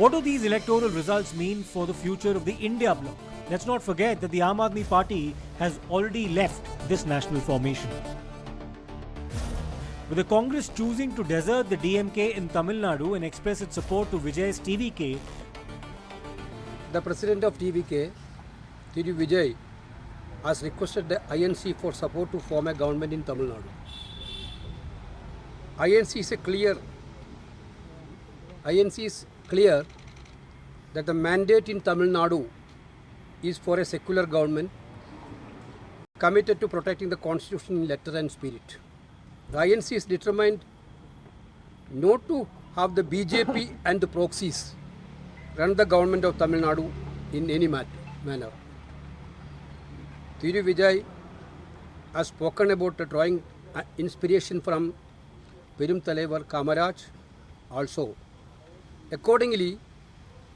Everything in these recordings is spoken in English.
What do these electoral results mean for the future of the India bloc? Let's not forget that the Aam Aadmi Party has already left this national formation. With the Congress choosing to desert the DMK in Tamil Nadu and express its support to Vijay's TVK, the president of TVK, Thiru Vijay, has requested the INC for support to form a government in Tamil Nadu. INC is clear that the mandate in Tamil Nadu is for a secular government committed to protecting the constitution in letter and spirit. The INC is determined not to have the BJP and the proxies run the government of Tamil Nadu in any manner. Thiru Vijay has spoken about drawing inspiration from Perum Thalaivar Kamaraj also. Accordingly,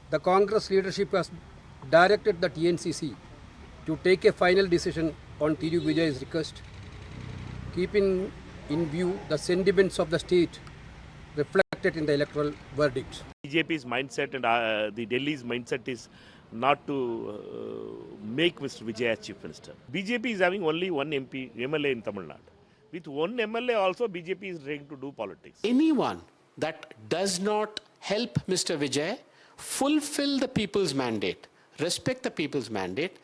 the Congress leadership has directed the TNCC to take a final decision on Thiru Vijay's request, keeping in view the sentiments of the state reflected in the electoral verdict. BJP's mindset and the Delhi's mindset is not to make Mr. Vijay as Chief Minister. BJP is having only one MLA in Tamil Nadu. With one MLA also, BJP is ready to do politics. Anyone that does not help Mr. Vijay fulfill the people's mandate, respect the people's mandate,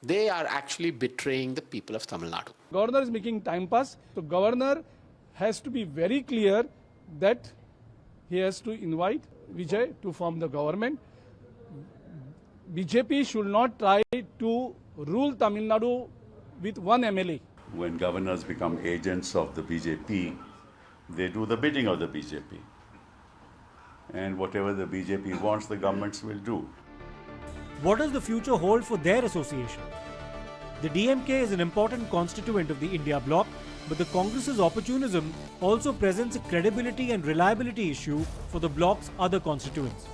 they are actually betraying the people of Tamil Nadu. Governor is making time pass. So governor has to be very clear that he has to invite Vijay to form the government. BJP should not try to rule Tamil Nadu with one MLA. When governors become agents of the BJP, they do the bidding of the BJP. And whatever the BJP wants, the governments will do. what does the future hold for their association? The DMK is an important constituent of the India bloc, but the Congress's opportunism also presents a credibility and reliability issue for the bloc's other constituents.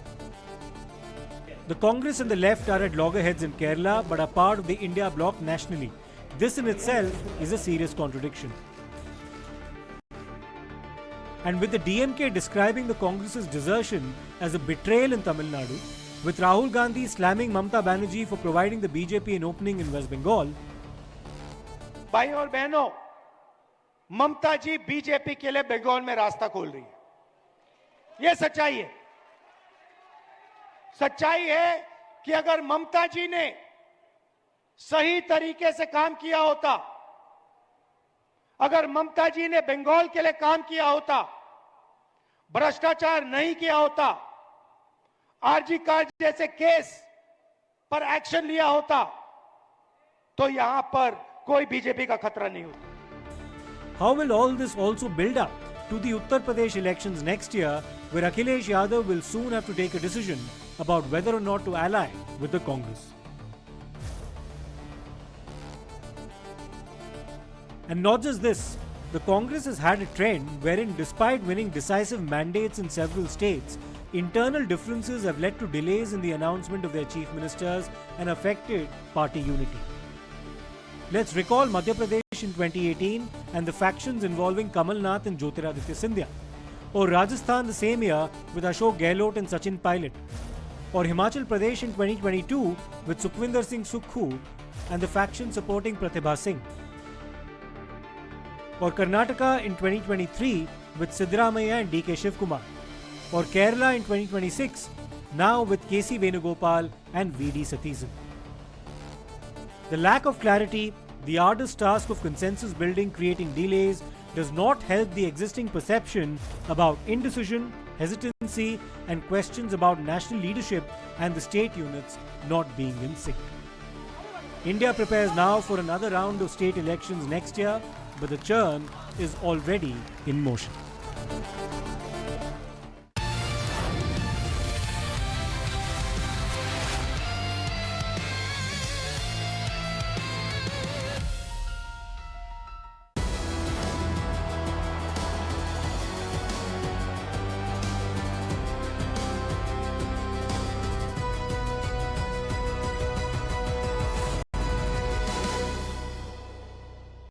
The Congress and the left are at loggerheads in Kerala but are part of the India bloc nationally. This in itself is a serious contradiction. And with the DMK describing the Congress's desertion as a betrayal in Tamil Nadu, with Rahul Gandhi slamming Mamata Banerjee for providing the BJP an opening in West Bengal, भाई और बहनों, ममता जी BJP के लिए बंगाल में रास्ता खोल रही है। यह सच्चाई है। सच्चाई है कि अगर ममता जी ने सही तरीके से काम किया होता, अगर ममता जी ने बंगाल के लिए काम किया होता, भ्रष्टाचार नहीं किया होता, आरजी कार्ड जैसे केस पर एक्शन लिया होता, तो यहां पर कोई बीजेपी का खतरा नहीं होता। how will all this also build up to the Uttar Pradesh elections next year, where Akhilesh Yadav will soon have to take a decision about whether or not to ally with the Congress? And not just this, the Congress has had a trend wherein, despite winning decisive mandates in several states, internal differences have led to delays in the announcement of their chief ministers and affected party unity. Let's recall Madhya Pradesh in 2018 and the factions involving Kamal Nath and Jyotiraditya Scindia, or Rajasthan the same year with Ashok Gehlot and Sachin Pilot, or Himachal Pradesh in 2022 with Sukhwinder Singh Sukhu and the faction supporting Pratibha Singh, or Karnataka in 2023 with Siddaramaiah and DK Shivkumar, or Kerala in 2026 now with KC Venugopal and VD Satheesan. The lack of clarity, the arduous task of consensus building creating delays does not help the existing perception about indecision, hesitancy and questions about national leadership and the state units not being in sync. India prepares now for another round of state elections next year, but the churn is already in motion.